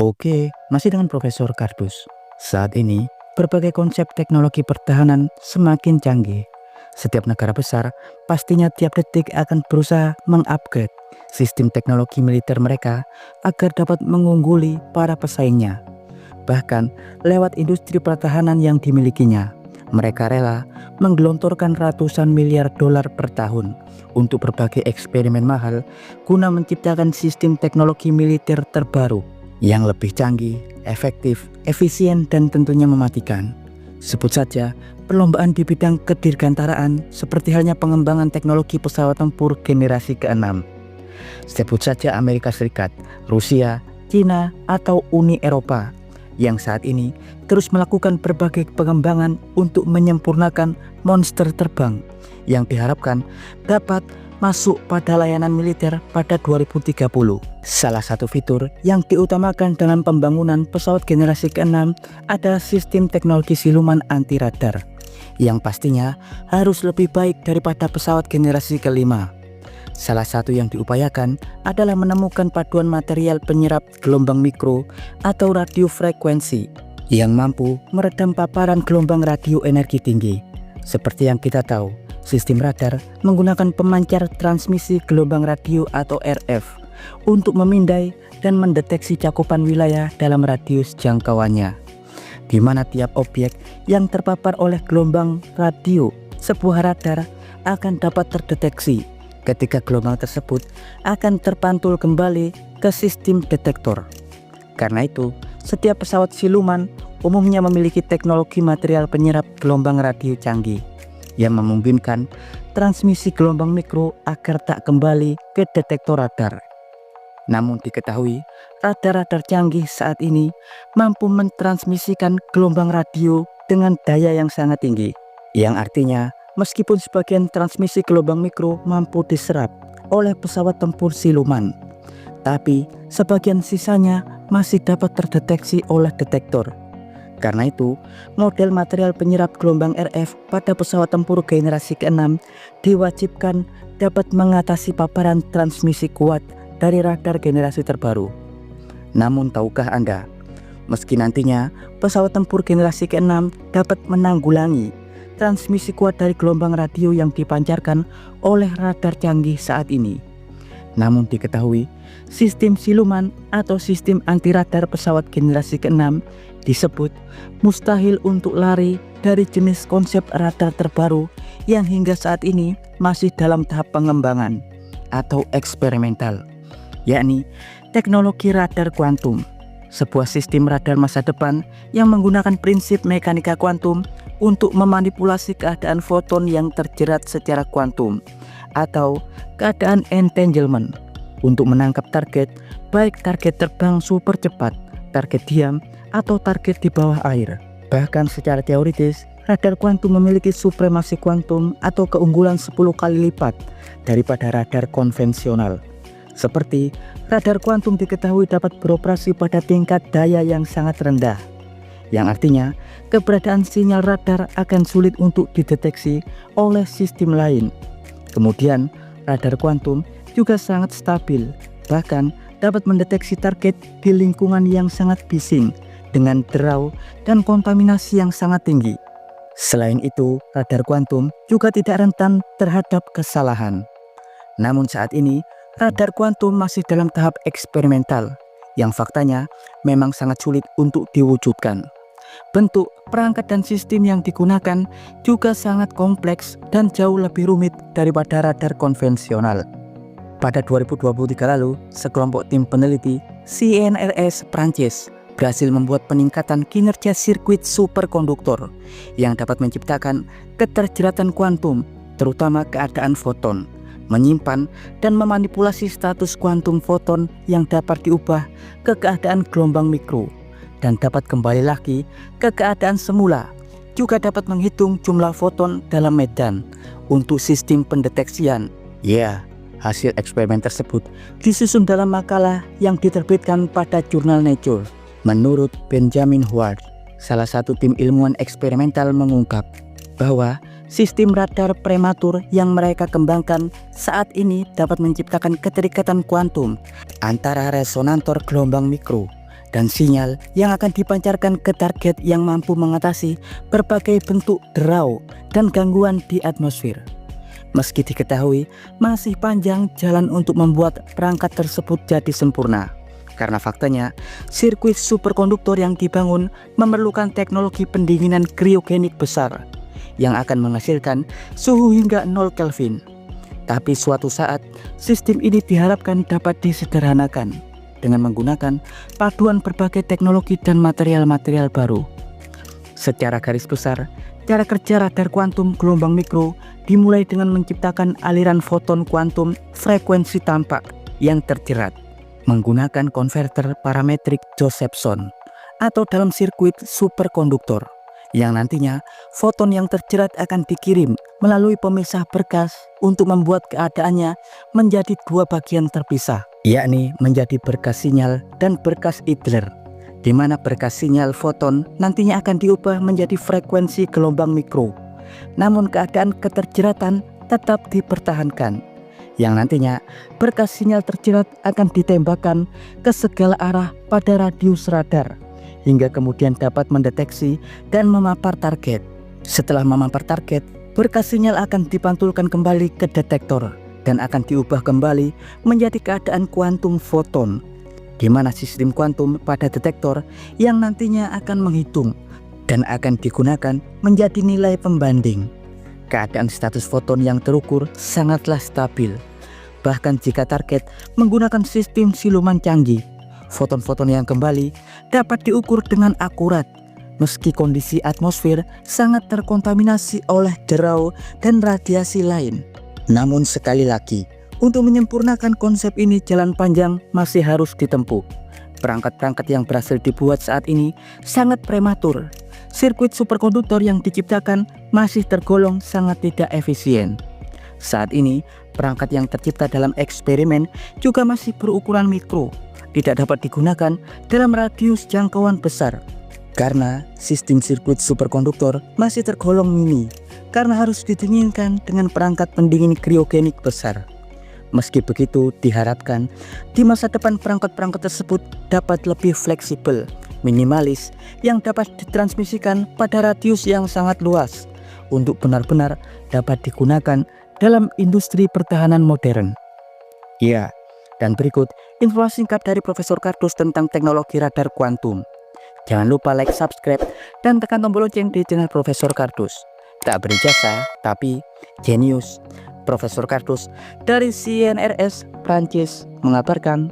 Oke, masih dengan Profesor Kardus. Saat ini, berbagai konsep teknologi pertahanan semakin canggih. Setiap negara besar pastinya tiap detik akan berusaha mengupgrade sistem teknologi militer mereka agar dapat mengungguli para pesaingnya. Bahkan lewat industri pertahanan yang dimilikinya, mereka rela menggelontorkan ratusan miliar dolar per tahun untuk berbagai eksperimen mahal guna menciptakan sistem teknologi militer terbaru yang lebih canggih, efektif, efisien, dan tentunya mematikan. Sebut saja perlombaan di bidang kedirgantaraan seperti halnya pengembangan teknologi pesawat tempur generasi ke-6. Sebut saja Amerika Serikat, Rusia, Cina, atau Uni Eropa yang saat ini terus melakukan berbagai pengembangan untuk menyempurnakan monster terbang yang diharapkan dapat masuk pada layanan militer pada 2030. Salah satu fitur yang diutamakan dalam pembangunan pesawat generasi ke-6 adalah sistem teknologi siluman anti radar yang pastinya harus lebih baik daripada pesawat generasi ke-5. Salah satu yang diupayakan adalah menemukan paduan material penyerap gelombang mikro atau radio frekuensi yang mampu meredam paparan gelombang radio energi tinggi. Seperti yang kita tahu, sistem radar menggunakan pemancar transmisi gelombang radio atau RF untuk memindai dan mendeteksi cakupan wilayah dalam radius jangkauannya, di mana tiap objek yang terpapar oleh gelombang radio sebuah radar akan dapat terdeteksi. Ketika gelombang tersebut akan terpantul kembali ke sistem detektor. Karena itu, setiap pesawat siluman umumnya memiliki teknologi material penyerap gelombang radio canggih yang memungkinkan transmisi gelombang mikro agar tak kembali ke detektor radar. Namun diketahui, radar-radar canggih saat ini mampu mentransmisikan gelombang radio dengan daya yang sangat tinggi, yang artinya meskipun sebagian transmisi gelombang mikro mampu diserap oleh pesawat tempur siluman, tapi sebagian sisanya masih dapat terdeteksi oleh detektor. Karena itu, model material penyerap gelombang RF pada pesawat tempur generasi ke-6 diwajibkan dapat mengatasi paparan transmisi kuat dari radar generasi terbaru. Namun tahukah Anda, meski nantinya pesawat tempur generasi ke-6 dapat menanggulangi transmisi kuat dari gelombang radio yang dipancarkan oleh radar canggih saat ini, namun diketahui sistem siluman atau sistem anti radar pesawat generasi ke-6 disebut mustahil untuk lari dari jenis konsep radar terbaru yang hingga saat ini masih dalam tahap pengembangan atau eksperimental, yakni teknologi radar kuantum, sebuah sistem radar masa depan yang menggunakan prinsip mekanika kuantum untuk memanipulasi keadaan foton yang terjerat secara kuantum atau keadaan entanglement untuk menangkap target, baik target terbang super cepat, target diam, atau target di bawah air. Bahkan secara teoritis, radar kuantum memiliki supremasi kuantum atau keunggulan 10 kali lipat daripada radar konvensional. Seperti radar kuantum diketahui dapat beroperasi pada tingkat daya yang sangat rendah, yang artinya keberadaan sinyal radar akan sulit untuk dideteksi oleh sistem lain. Kemudian, radar kuantum juga sangat stabil, bahkan dapat mendeteksi target di lingkungan yang sangat bising dengan derau dan kontaminasi yang sangat tinggi. Selain itu, radar kuantum juga tidak rentan terhadap kesalahan. Namun saat ini, radar kuantum masih dalam tahap eksperimental, yang faktanya memang sangat sulit untuk diwujudkan. Bentuk, perangkat, dan sistem yang digunakan juga sangat kompleks dan jauh lebih rumit daripada radar konvensional. Pada 2023 lalu, sekelompok tim peneliti CNRS Prancis berhasil membuat peningkatan kinerja sirkuit superkonduktor yang dapat menciptakan keterjeratan kuantum, terutama keadaan foton, menyimpan dan memanipulasi status kuantum foton yang dapat diubah ke keadaan gelombang mikro dan dapat kembali lagi ke keadaan semula. Juga dapat menghitung jumlah foton dalam medan untuk sistem pendeteksian. Hasil eksperimen tersebut disusun dalam makalah yang diterbitkan pada jurnal Nature. Menurut Benjamin Ward, salah satu tim ilmuwan eksperimental mengungkap bahwa sistem radar prematur yang mereka kembangkan saat ini dapat menciptakan keterikatan kuantum antara resonator gelombang mikro dan sinyal yang akan dipancarkan ke target yang mampu mengatasi berbagai bentuk derau dan gangguan di atmosfer. Meski diketahui masih panjang jalan untuk membuat perangkat tersebut jadi sempurna, karena faktanya sirkuit superkonduktor yang dibangun memerlukan teknologi pendinginan kriogenik besar yang akan menghasilkan suhu hingga 0 Kelvin. Tapi suatu saat sistem ini diharapkan dapat disederhanakan dengan menggunakan paduan berbagai teknologi dan material-material baru. Secara garis besar, cara kerja radar kuantum gelombang mikro dimulai dengan menciptakan aliran foton kuantum frekuensi tampak yang terjerat menggunakan konverter parametrik Josephson atau dalam sirkuit superkonduktor, yang nantinya foton yang terjerat akan dikirim melalui pemisah berkas untuk membuat keadaannya menjadi dua bagian terpisah, yakni menjadi berkas sinyal dan berkas idler, di mana berkas sinyal foton nantinya akan diubah menjadi frekuensi gelombang mikro, namun keadaan keterjeratan tetap dipertahankan, yang nantinya berkas sinyal terjerat akan ditembakkan ke segala arah pada radius radar hingga kemudian dapat mendeteksi dan memapar target. Setelah memapar target, berkas sinyal akan dipantulkan kembali ke detektor dan akan diubah kembali menjadi keadaan kuantum foton, di mana sistem kuantum pada detektor yang nantinya akan menghitung dan akan digunakan menjadi nilai pembanding. Keadaan status foton yang terukur sangatlah stabil. Bahkan jika target menggunakan sistem siluman canggih, foton-foton yang kembali dapat diukur dengan akurat meski kondisi atmosfer sangat terkontaminasi oleh derau dan radiasi lain. Namun sekali lagi, untuk menyempurnakan konsep ini jalan panjang masih harus ditempuh. Perangkat-perangkat yang berhasil dibuat saat ini sangat prematur. Sirkuit superkonduktor yang diciptakan masih tergolong sangat tidak efisien. Saat ini, perangkat yang tercipta dalam eksperimen juga masih berukuran mikro, tidak dapat digunakan dalam radius jangkauan besar. Karena sistem sirkuit superkonduktor masih tergolong mini, karena harus didinginkan dengan perangkat pendingin kriogenik besar. Meski begitu, diharapkan di masa depan perangkat-perangkat tersebut dapat lebih fleksibel, minimalis, yang dapat ditransmisikan pada radius yang sangat luas untuk benar-benar dapat digunakan dalam industri pertahanan modern. Ya, dan berikut informasi singkat dari Profesor Kardus tentang teknologi radar kuantum. Jangan lupa like, subscribe, dan tekan tombol lonceng di channel Profesor Kardus. Tak berjasa, tapi jenius. Profesor Kardus dari CNRS Prancis mengabarkan.